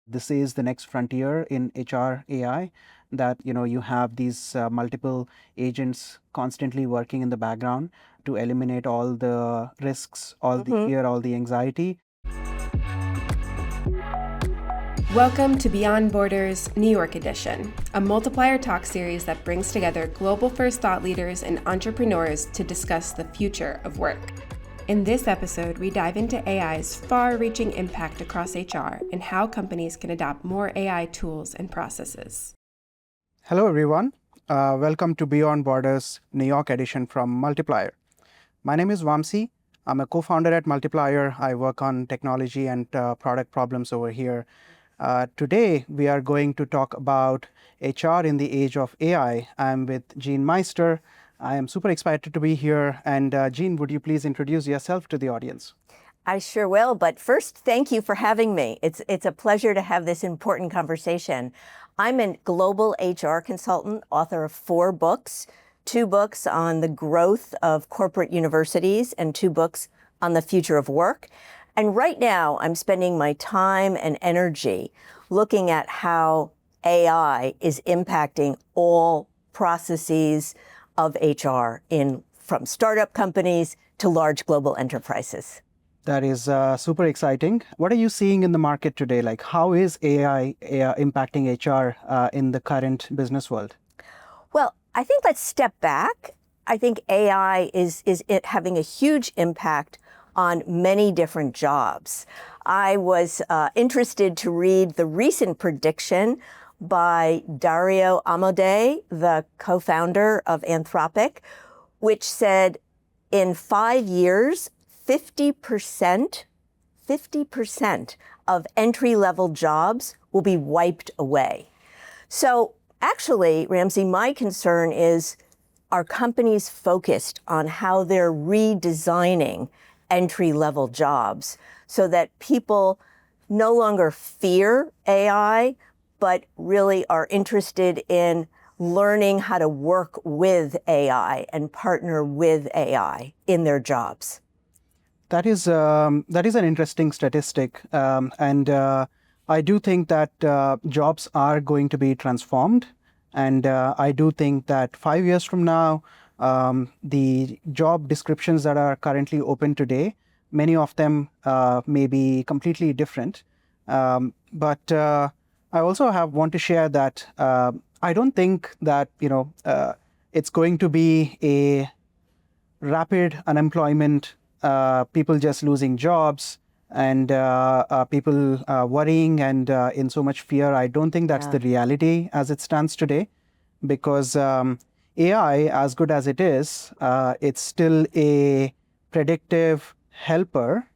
This is the next frontier in HR AI, that you have these multiple agents constantly working in the background to eliminate all the risks, all the fear, all the anxiety. Welcome to Beyond Borders New York Edition, a Multiplier talk series that brings together global first thought leaders and entrepreneurs to discuss the future of work. In this episode, we dive into AI's far-reaching impact across HR and how companies can adopt more AI tools and processes. Hello, everyone. Welcome to Beyond Borders New York Edition from Multiplier. My name is Vamsi. I'm a co-founder at Multiplier. I work on technology and product problems over here. Today, we are going to talk about HR in the age of AI. I'm with Jeanne Meister. I am super excited to be here. And Jeanne, would you please introduce yourself to the audience? I sure will. But first, thank you for having me. It's a pleasure to have this important conversation. I'm a global HR consultant, author of 4 books, 2 books on the growth of corporate universities and 2 books on the future of work. And right now, I'm spending my time and energy looking at how AI is impacting all processes of HR from startup companies to large global enterprises. That is super exciting. What are you seeing in the market today? Like, how is AI impacting HR in the current business world? Well, I think let's step back. I think AI is having a huge impact on many different jobs. I was interested to read the recent prediction by Dario Amodei, the co-founder of Anthropic, which said in 5 years, 50% of entry-level jobs will be wiped away. So actually, Vamsi, my concern is, are companies focused on how they're redesigning entry-level jobs so that people no longer fear AI, but really are interested in learning how to work with AI and partner with AI in their jobs? That is an interesting statistic, and I do think that jobs are going to be transformed, and I do think that 5 years from now, the job descriptions that are currently open today, many of them may be completely different. But I also want to share that I don't think that it's going to be a rapid unemployment, people just losing jobs, and people worrying and in so much fear. I don't think that's the reality as it stands today, because AI, as good as it is, it's still a predictive helper.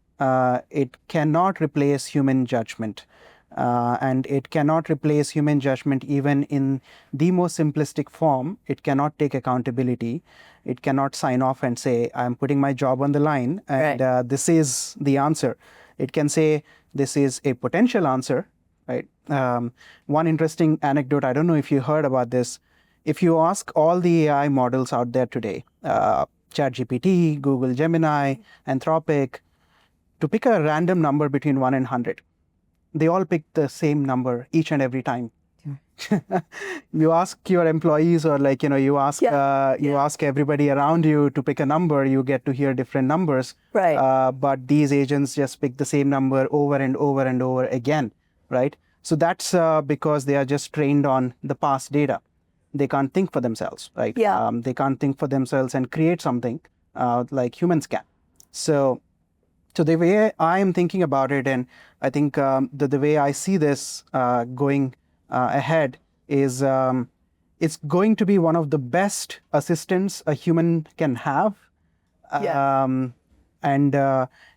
It cannot replace human judgment. And it cannot replace human judgment even in the most simplistic form. It cannot take accountability. It cannot sign off and say, I'm putting my job on the line, and this is the answer. It can say, this is a potential answer, right? One interesting anecdote, I don't know if you heard about this. If you ask all the AI models out there today, ChatGPT, Google Gemini, Anthropic, to pick a random number between 1 and 100, they all pick the same number each and every time. You ask your employees, or you ask everybody around you to pick a number, you get to hear different numbers. Right. But these agents just pick the same number over and over and over again, right? So that's because they are just trained on the past data. They can't think for themselves, right? Yeah. They can't think for themselves and create something like humans can. So the way I am thinking about it, and I think the way I see this going ahead is it's going to be one of the best assistants a human can have. And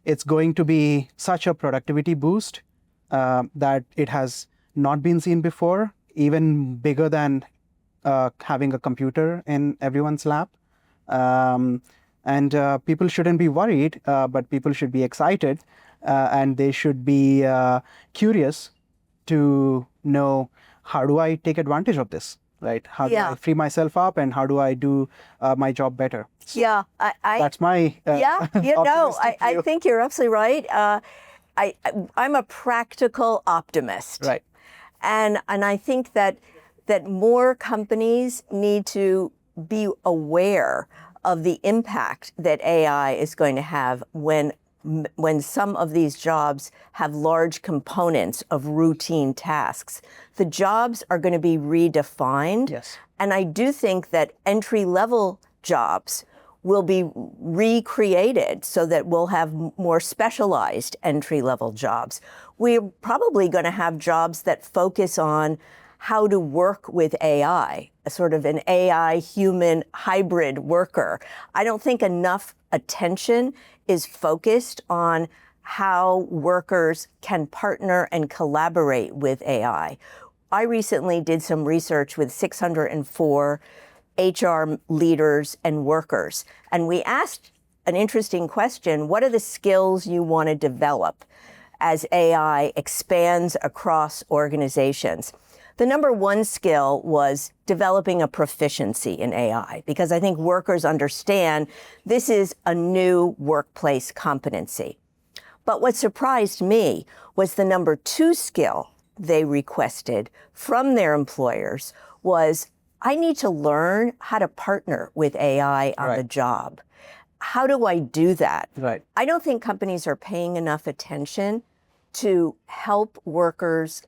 it's going to be such a productivity boost that it has not been seen before, even bigger than having a computer in everyone's lap. And people shouldn't be worried, but people should be excited, and they should be curious to know, how do I take advantage of this, right? How do I free myself up, and how do I do my job better? So that's my I think you're absolutely right. I'm a practical optimist. Right. And I think that more companies need to be aware of the impact that AI is going to have when some of these jobs have large components of routine tasks. The jobs are going to be redefined. Yes. And I do think that entry-level jobs will be recreated so that we'll have more specialized entry-level jobs. We're probably going to have jobs that focus on how to work with AI, a sort of an AI-human hybrid worker. I don't think enough attention is focused on how workers can partner and collaborate with AI. I recently did some research with 604 HR leaders and workers, and we asked an interesting question: what are the skills you want to develop as AI expands across organizations? The number one skill was developing a proficiency in AI, because I think workers understand this is a new workplace competency. But what surprised me was the number two skill they requested from their employers was, I need to learn how to partner with AI on the job. How do I do that? Right. I don't think companies are paying enough attention to help workers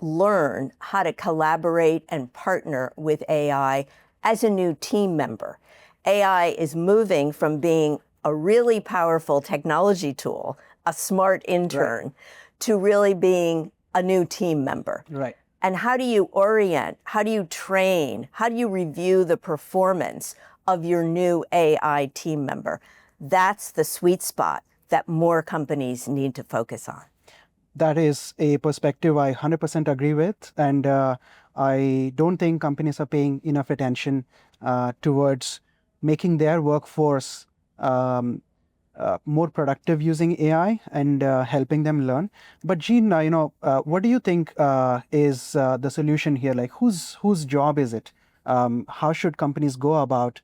learn how to collaborate and partner with AI as a new team member. AI is moving from being a really powerful technology tool, a smart intern, to really being a new team member. Right. And how do you orient, how do you train, how do you review the performance of your new AI team member? That's the sweet spot that more companies need to focus on. That is a perspective I 100% agree with. And I don't think companies are paying enough attention towards making their workforce more productive using AI and helping them learn. But Jeanne, what do you think is the solution here? Like, whose job is it? How should companies go about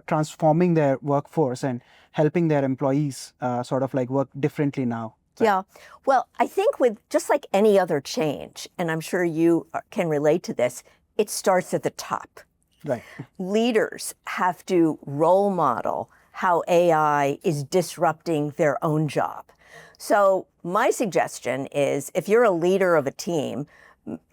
transforming their workforce and helping their employees sort of like work differently now? Yeah, well, I think with just like any other change, and I'm sure you can relate to this, it starts at the top. Right. Leaders have to role model how AI is disrupting their own job. So my suggestion is, if you're a leader of a team,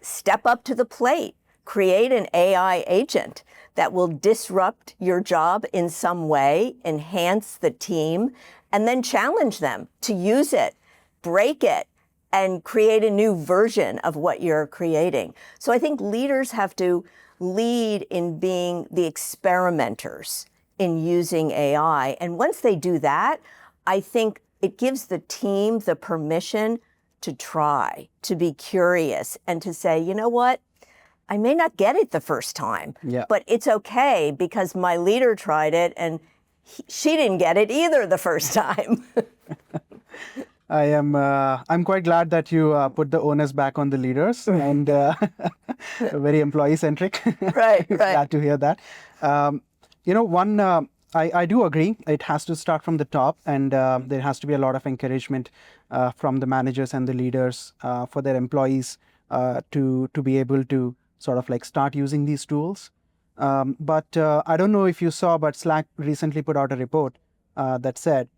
step up to the plate, create an AI agent that will disrupt your job in some way, enhance the team, and then challenge them to use it, break it, and create a new version of what you're creating. So I think leaders have to lead in being the experimenters in using AI. And once they do that, I think it gives the team the permission to try, to be curious, and to say, you know what? I may not get it the first time, but it's okay because my leader tried it and she didn't get it either the first time. I'm quite glad that you put the onus back on the leaders and very employee centric. Right. Glad to hear that. I do agree. It has to start from the top, and there has to be a lot of encouragement from the managers and the leaders for their employees to be able to sort of like start using these tools. But I don't know if you saw, but Slack recently put out a report that said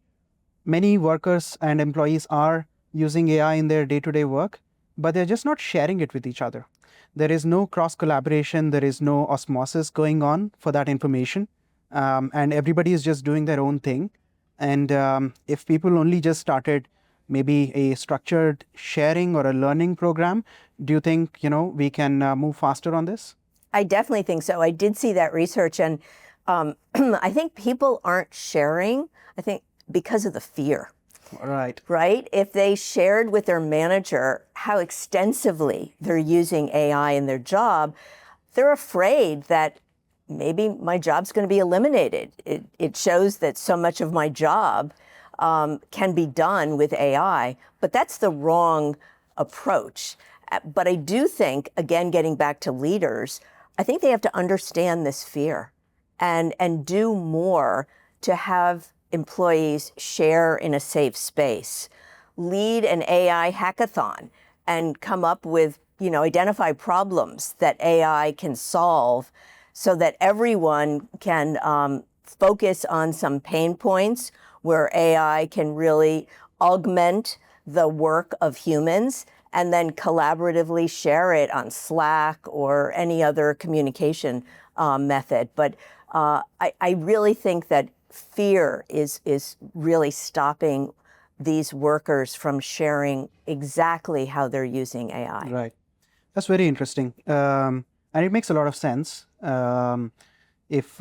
many workers and employees are using AI in their day-to-day work, but they're just not sharing it with each other. There is no cross-collaboration, there is no osmosis going on for that information, and everybody is just doing their own thing. And if people only just started maybe a structured sharing or a learning program, do you think, we can move faster on this? I definitely think so. I did see that research, and I think people aren't sharing, because of the fear. Right? If they shared with their manager how extensively they're using AI in their job, they're afraid that maybe my job's going to be eliminated. It shows that so much of my job can be done with AI, but that's the wrong approach. But I do think, again, getting back to leaders, I think they have to understand this fear and do more to have employees share in a safe space, lead an AI hackathon, and come up with, identify problems that AI can solve so that everyone can focus on some pain points where AI can really augment the work of humans and then collaboratively share it on Slack or any other communication method. But I really think that fear is really stopping these workers from sharing exactly how they're using AI. Right. That's very interesting. And it makes a lot of sense. If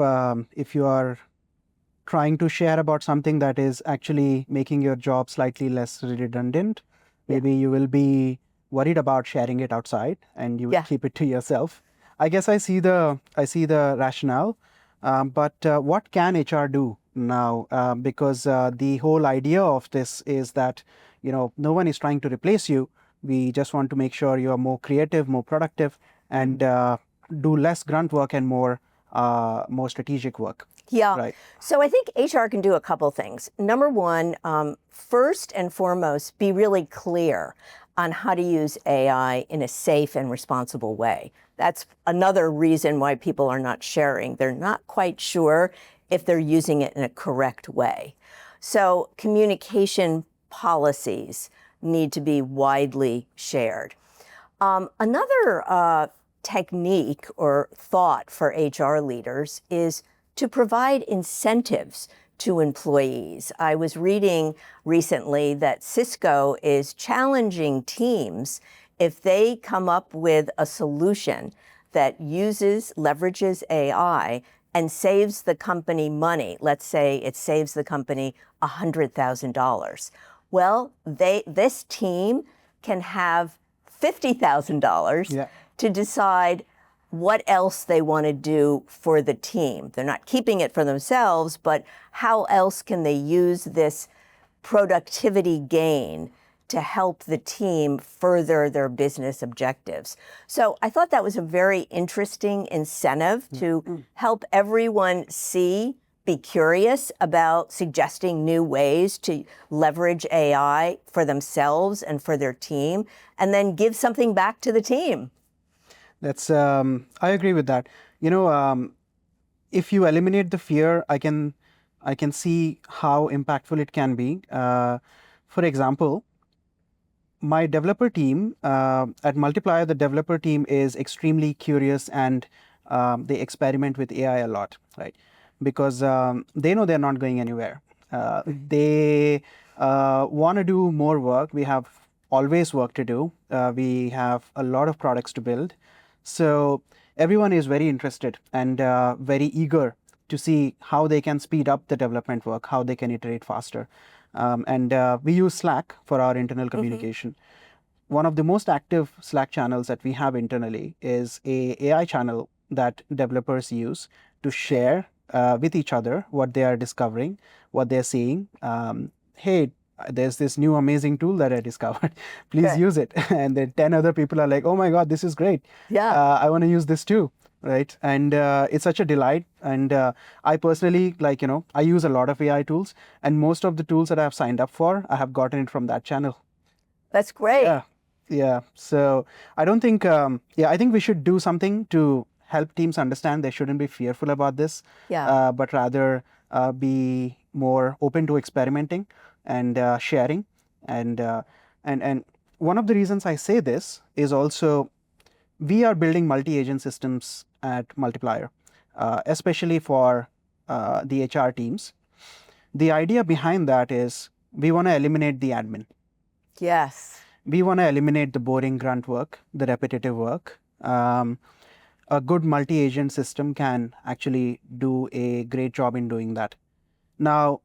you are trying to share about something that is actually making your job slightly less redundant, maybe you will be worried about sharing it outside and you will keep it to yourself. I guess I see the rationale, but what can HR do now? Because the whole idea of this is that no one is trying to replace you. We just want to make sure you are more creative, more productive, and do less grunt work and more strategic work. Yeah. Right. So I think HR can do a couple things. Number one, first and foremost, be really clear on how to use AI in a safe and responsible way. That's another reason why people are not sharing. They're not quite sure if they're using it in a correct way. So communication policies need to be widely shared. Another technique or thought for HR leaders is to provide incentives to employees. I was reading recently that Cisco is challenging teams if they come up with a solution that leverages AI and saves the company money. Let's say it saves the company $100,000. Well, this team can have $50,000 to decide what else they want to do for the team. They're not keeping it for themselves, but how else can they use this productivity gain to help the team further their business objectives? So I thought that was a very interesting incentive to help everyone be curious about suggesting new ways to leverage AI for themselves and for their team, and then give something back to the team. That's I agree with that. If you eliminate the fear, I can see how impactful it can be. For example, my developer team at Multiplier, the developer team is extremely curious and they experiment with AI a lot, right? Because they know they're not going anywhere. They want to do more work. We have always work to do. We have a lot of products to build. So everyone is very interested and very eager to see how they can speed up the development work, how they can iterate faster. And we use Slack for our internal communication. One of the most active Slack channels that we have internally is a AI channel that developers use to share with each other what they are discovering, what they're seeing. Hey, there's this new amazing tool that I discovered. Please use it. And then 10 other people are like, oh my God, this is great. Yeah. I want to use this too. Right. And it's such a delight. And I personally, I use a lot of AI tools. And most of the tools that I've signed up for, I have gotten it from that channel. That's great. Yeah. So I don't think, I think we should do something to help teams understand they shouldn't be fearful about this, but rather be more open to experimenting and sharing. And one of the reasons I say this is also we are building multi-agent systems at Multiplier, especially for the HR teams. The idea behind that is we want to eliminate the admin. Yes. We want to eliminate the boring grunt work, the repetitive work. A good multi-agent system can actually do a great job in doing that. Now,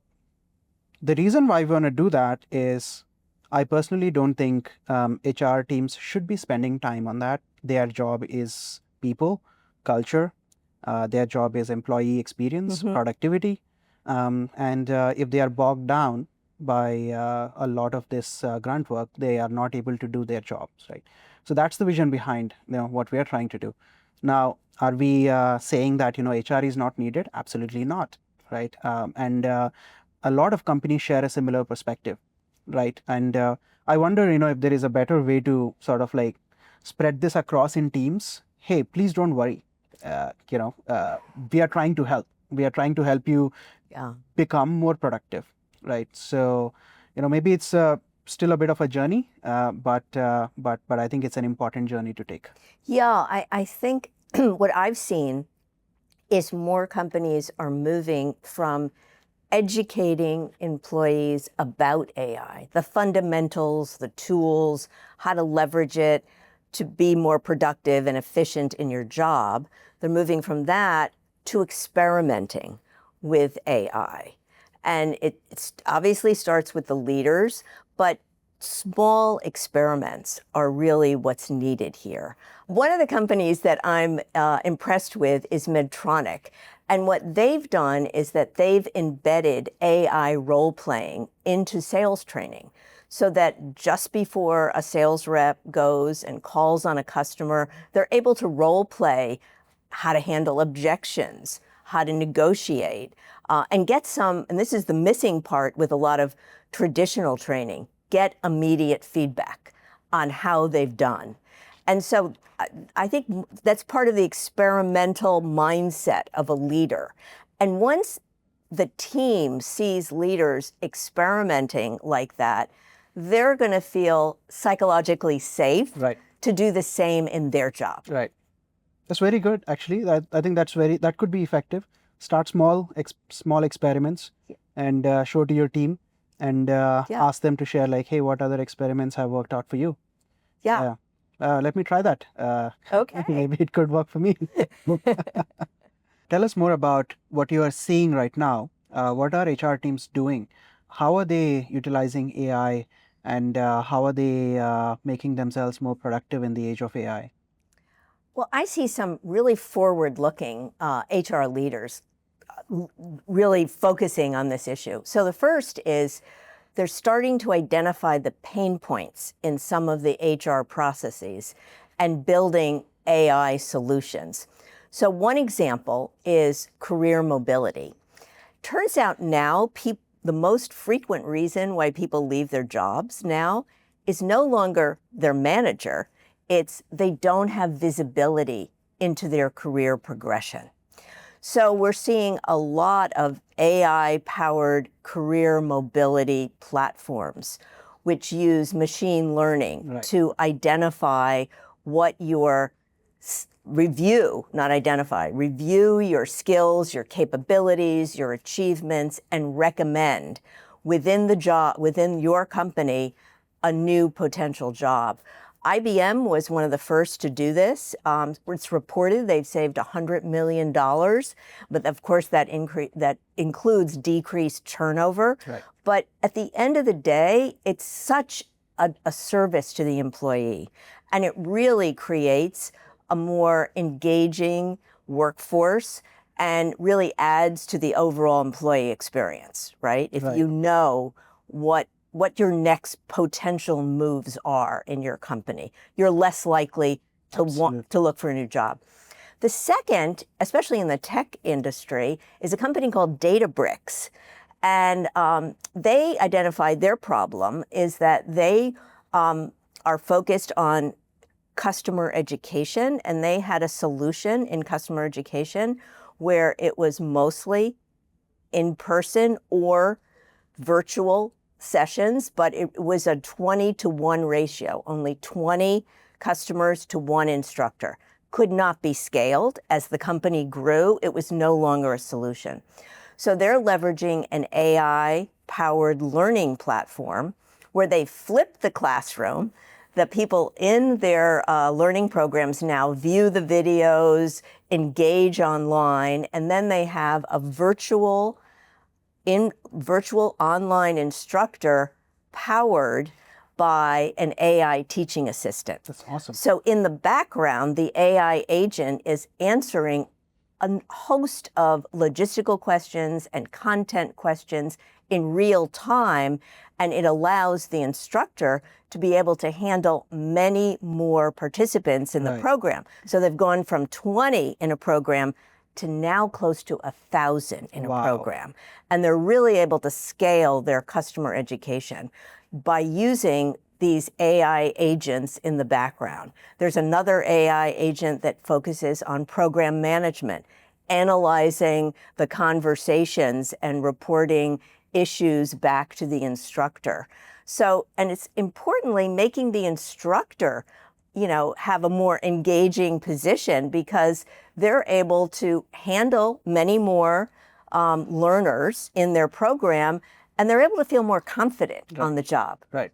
the reason why we want to do that is I personally don't think HR teams should be spending time on that. Their job is people, culture. Their job is employee experience, productivity. And if they are bogged down by a lot of this grunt work, they are not able to do their jobs, right? So that's the vision behind what we are trying to do. Now, are we saying that HR is not needed? Absolutely not, right? And a lot of companies share a similar perspective, right? And I wonder, if there is a better way to sort of like spread this across in teams. Hey, please don't worry. We are trying to help. We are trying to help you become more productive, right? So, maybe it's still a bit of a journey, but I think it's an important journey to take. Yeah, I think what I've seen is more companies are moving from educating employees about AI, the fundamentals, the tools, how to leverage it to be more productive and efficient in your job. They're moving from that to experimenting with AI. And it obviously starts with the leaders, but small experiments are really what's needed here. One of the companies that I'm impressed with is Medtronic. And what they've done is that they've embedded AI role-playing into sales training so that just before a sales rep goes and calls on a customer, they're able to role-play how to handle objections, how to negotiate, and get some, and this is the missing part with a lot of traditional training, get immediate feedback on how they've done. And so I think that's part of the experimental mindset of a leader. And once the team sees leaders experimenting like that, they're going to feel psychologically safe to do the same in their job. Right. That's very good, actually. I think that could be effective. Start small experiments and show to your team and ask them to share like, hey, what other experiments have worked out for you? Yeah. Let me try that. Okay. Maybe it could work for me. Tell us more about what you are seeing right now. What are HR teams doing? How are they utilizing AI and how are they making themselves more productive in the age of AI? Well, I see some really forward-looking HR leaders really focusing on this issue. So the first is they're starting to identify the pain points in some of the HR processes and building AI solutions. So one example is career mobility. Turns out now the most frequent reason why people leave their jobs now is no longer their manager. It's they don't have visibility into their career progression. So we're seeing a lot of AI-powered career mobility platforms, which use machine learning to identify what your review your skills, your capabilities, your achievements, and recommend within your company, a new potential job. IBM was one of the first to do this. It's reported they've saved $100 million, but of course that includes decreased turnover. But at the end of the day, it's such a service to the employee, and it really creates a more engaging workforce and really adds to the overall employee experience, right? If you know what your next potential moves are in your company, you're less likely to want to look for a new job. The second, especially in the tech industry, is a company called Databricks. And they identified their problem is that they are focused on customer education, and they had a solution in customer education where it was mostly in person or virtual sessions, but it was a 20-to-1 ratio, only 20 customers to 1 instructor. Could not be scaled. As the company grew, it was no longer a solution. So they're leveraging an AI-powered learning platform where they flip the classroom. The people in their learning programs now view the videos, engage online, and then they have a virtual online instructor powered by an AI teaching assistant. That's awesome. So in the background, the AI agent is answering a host of logistical questions and content questions in real time, and it allows the instructor to be able to handle many more participants in the program. So they've gone from 20 in a program to now close to 1,000 in a Wow. program. And they're really able to scale their customer education by using these AI agents in the background. There's another AI agent that focuses on program management, analyzing the conversations and reporting issues back to the instructor. So, and it's importantly making the instructor, have a more engaging position because they're able to handle many more learners in their program, and they're able to feel more confident on the job. Right.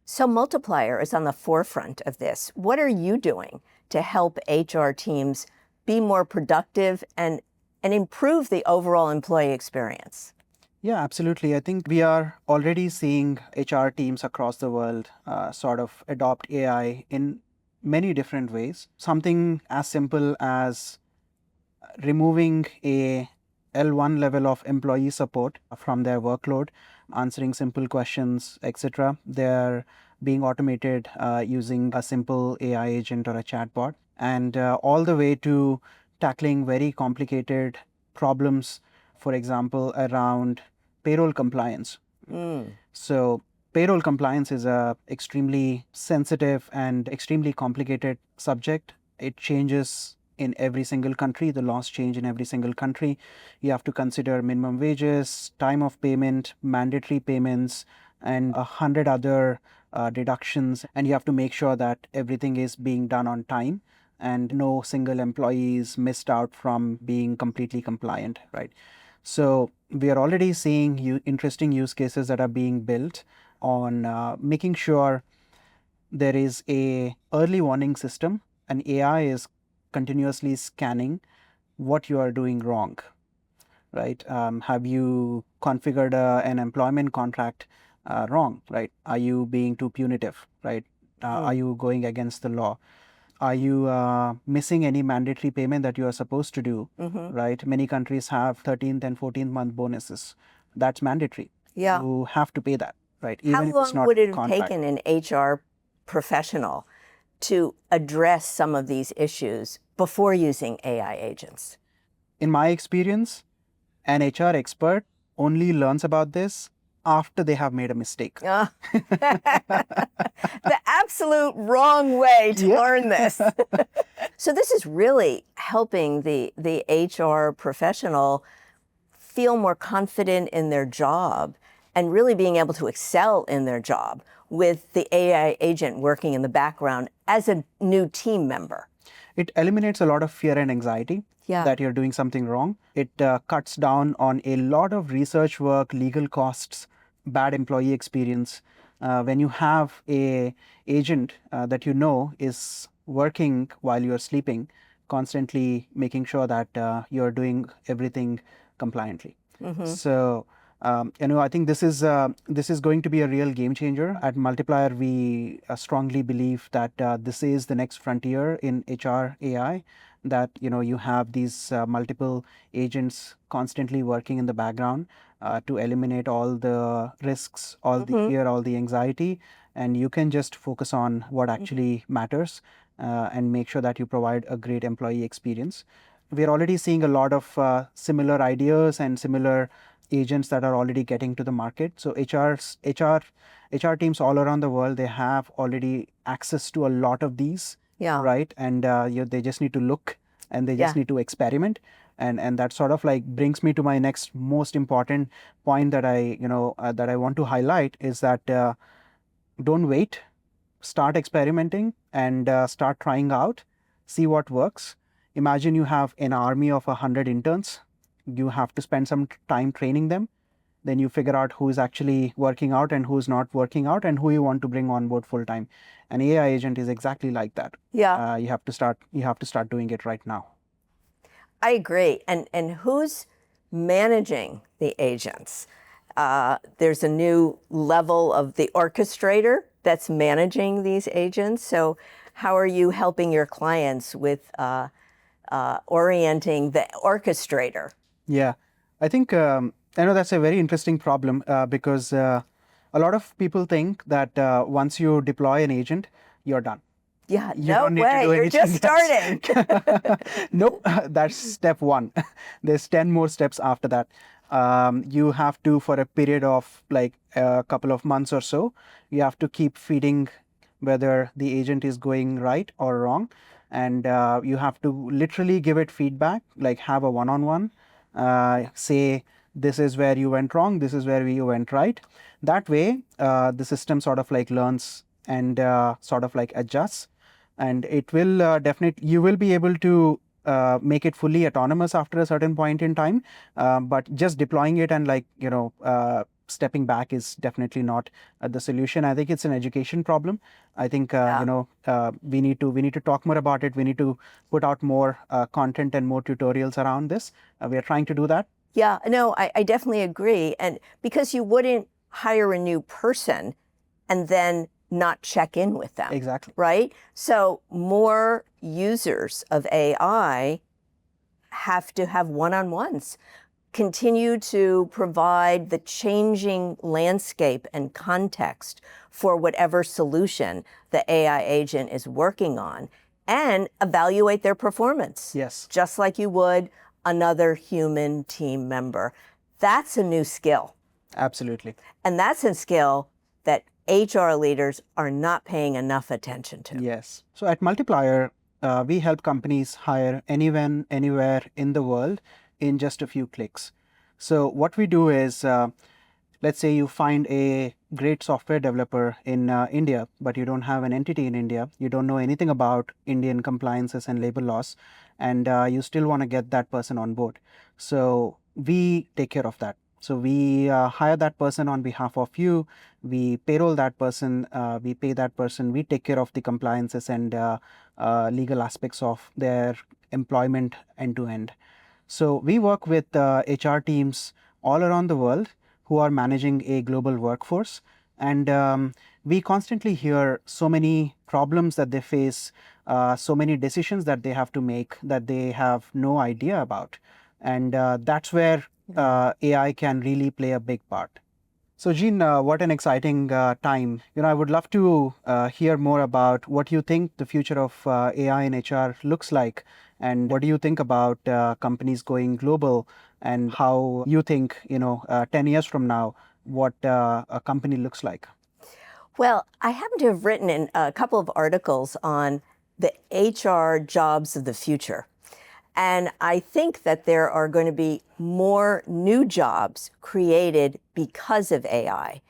So Multiplier is on the forefront of this. What are you doing to help HR teams be more productive and improve the overall employee experience? Yeah, absolutely. I think we are already seeing HR teams across the world sort of adopt AI in many different ways. Something as simple as removing a L1 level of employee support from their workload, answering simple questions, etc. They're being automated using a simple AI agent or a chatbot, and all the way to tackling very complicated problems, for example, around payroll compliance. So payroll compliance is a extremely sensitive and extremely complicated subject. It changes in every single country. The laws change in every single country. You have to consider minimum wages, time of payment, mandatory payments, and 100 other deductions. And you have to make sure that everything is being done on time and no single employee is missed out from being completely compliant, right? So we are already seeing interesting use cases that are being built on making sure there is a early warning system, and AI is continuously scanning what you are doing wrong, right? Have you configured an employment contract wrong, right? Are you being too punitive, right? Are you going against the law? Are you missing any mandatory payment that you are supposed to do, right? Many countries have 13th and 14th month bonuses. That's mandatory. Yeah. You have to pay that, right? How Even if it's long not would it have contract. taken an HR professional to address some of these issues before using AI agents? In my experience, an HR expert only learns about this after they have made a mistake. The absolute wrong way to learn this. So this is really helping the HR professional feel more confident in their job and really being able to excel in their job with the AI agent working in the background as a new team member. It eliminates a lot of fear and anxiety Yeah. that you're doing something wrong. It cuts down on a lot of research work, legal costs, bad employee experience. When you have a agent that you know is working while you're sleeping, constantly making sure that you're doing everything compliantly. So I think this is going to be a real game changer. At Multiplier, we strongly believe that this is the next frontier in HR AI. That you have these multiple agents constantly working in the background to eliminate all the risks, all the fear, all the anxiety, and you can just focus on what actually matters and make sure that you provide a great employee experience. We're already seeing a lot of similar ideas and similar agents that are already getting to the market. So HR teams all around the world, they have already access to a lot of these, right? And they just need to look and they just need to experiment. And that sort of like brings me to my next most important point that I want to highlight is that don't wait, start experimenting and start trying out, see what works. Imagine you have an army of 100 interns. You have to spend some time training them. Then you figure out who is actually working out and who's not working out and who you want to bring on board full time. An AI agent is exactly like that. Yeah. You have to start doing it right now. I agree. And who's managing the agents? There's a new level of the orchestrator that's managing these agents. So how are you helping your clients with orienting the orchestrator? Yeah, I think I know that's a very interesting problem because a lot of people think that once you deploy an agent, you're done. Yeah, You no don't need to way. do You're just anything starting. Nope, that's step one. There's 10 more steps after that. You have to, for a period of like a couple of months or so, you have to keep feeding whether the agent is going right or wrong. And you have to literally give it feedback, like have a one-on-one, say, this is where you went wrong, this is where you went right. That way, the system sort of like learns and sort of like adjusts, and it will definitely, you will be able to make it fully autonomous after a certain point in time, but just deploying it and like stepping back is definitely not the solution. I think it's an education problem. I think we need to talk more about it. We need to put out more content and more tutorials around this. We are trying to do that. Yeah, no, I definitely agree. And because you wouldn't hire a new person and then not check in with them. Exactly. Right? So more users of AI have to have one-on-ones, continue to provide the changing landscape and context for whatever solution the AI agent is working on, and evaluate their performance. Yes. Just like you would another human team member. That's a new skill. Absolutely. And that's a skill that HR leaders are not paying enough attention to. Yes. So at Multiplier, we help companies hire anyone, anywhere in the world in just a few clicks. So what we do is, let's say you find a great software developer in India, but you don't have an entity in India. You don't know anything about Indian compliances and labor laws, and you still want to get that person on board. So we take care of that. So we hire that person on behalf of you. We payroll that person. We pay that person. We take care of the compliances and legal aspects of their employment end to end. So we work with HR teams all around the world who are managing a global workforce. And we constantly hear so many problems that they face, so many decisions that they have to make that they have no idea about. And that's where AI can really play a big part. So Jeanne, what an exciting time. I would love to hear more about what you think the future of AI in HR looks like, and what do you think about companies going global, and how you think, 10 years from now, what a company looks like. Well, I happen to have written in a couple of articles on the HR jobs of the future. And I think that there are going to be more new jobs created because of AI.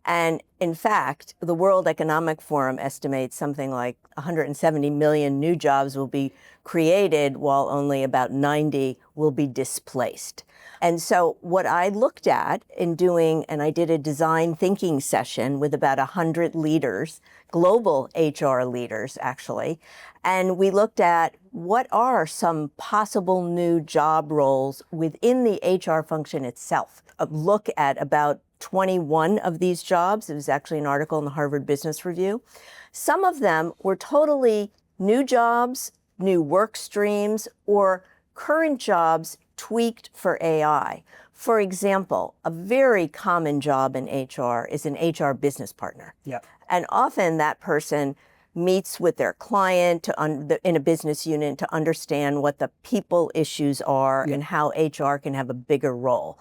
And in fact, the World Economic Forum estimates something like 170 million new jobs will be created, while only about 90 will be displaced. And so what I looked at in doing, and I did a design thinking session with about 100 leaders, global HR leaders actually, and we looked at what are some possible new job roles within the HR function itself. A look at about 21 of these jobs. It was actually an article in the Harvard Business Review. Some of them were totally new jobs, new work streams, or current jobs tweaked for AI. For example, a very common job in HR is an HR business partner. Yeah. And often that person meets with their client in a business unit to understand what the people issues are and how HR can have a bigger role.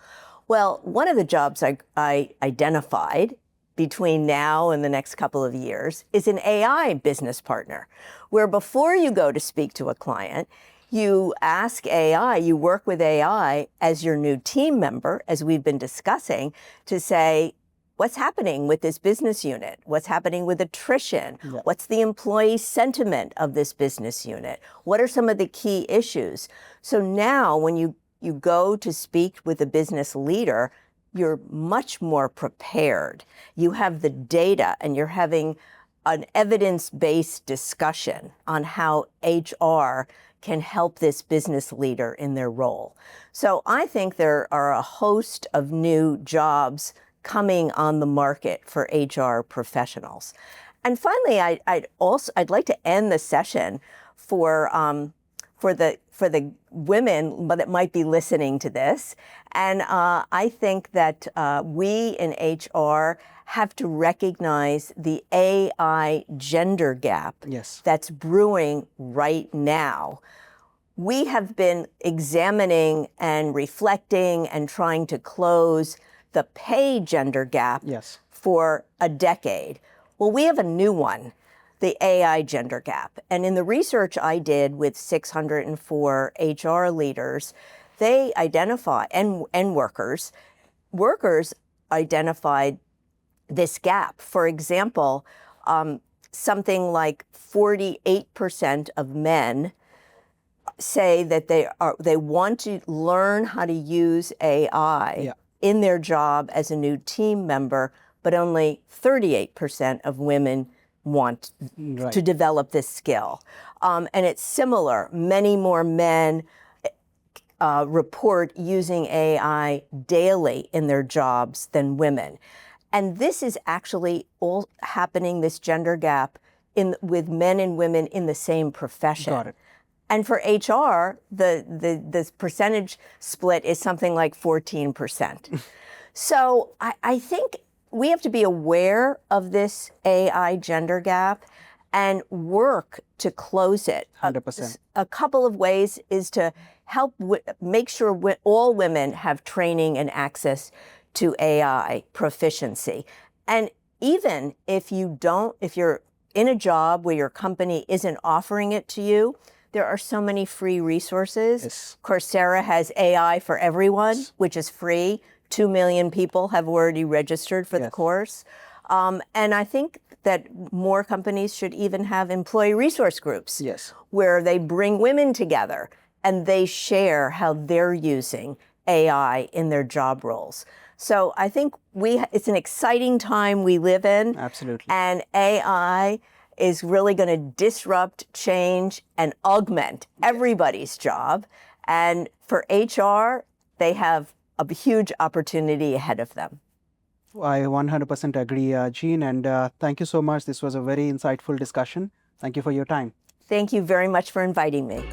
Well, one of the jobs I identified between now and the next couple of years is an AI business partner, where before you go to speak to a client, you ask AI, you work with AI as your new team member, as we've been discussing, to say, what's happening with this business unit? What's happening with attrition? Yeah. What's the employee sentiment of this business unit? What are some of the key issues? So now when you go to speak with a business leader, you're much more prepared. You have the data and you're having an evidence-based discussion on how HR can help this business leader in their role. So I think there are a host of new jobs coming on the market for HR professionals. And finally, I'd like to end the session for for the women that might be listening to this. And I think that we in HR have to recognize the AI gender gap Yes. that's brewing right now. We have been examining and reflecting and trying to close the pay gender gap Yes. for a decade. Well, we have a new one, the AI gender gap. And in the research I did with 604 HR leaders, they identify, and workers identified this gap. For example, something like 48% of men say that they want to learn how to use AI in their job as a new team member, but only 38% of women want to develop this skill. And it's similar. Many more men report using AI daily in their jobs than women. And this is actually all happening, this gender gap, with men and women in the same profession. Got it. And for HR, the percentage split is something like 14%. So I think we have to be aware of this AI gender gap and work to close it. 100%. A couple of ways is to help make sure all women have training and access to AI proficiency. And even if you're in a job where your company isn't offering it to you, there are so many free resources. Yes. Coursera has AI for everyone, which is free. 2 million people have already registered for the course. And I think that more companies should even have employee resource groups where they bring women together and they share how they're using AI in their job roles. So I think it's an exciting time we live in. Absolutely. And AI is really going to disrupt, change, and augment everybody's job. And for HR, they have a huge opportunity ahead of them. I 100% agree, Jeanne, and thank you so much. This was a very insightful discussion. Thank you for your time. Thank you very much for inviting me.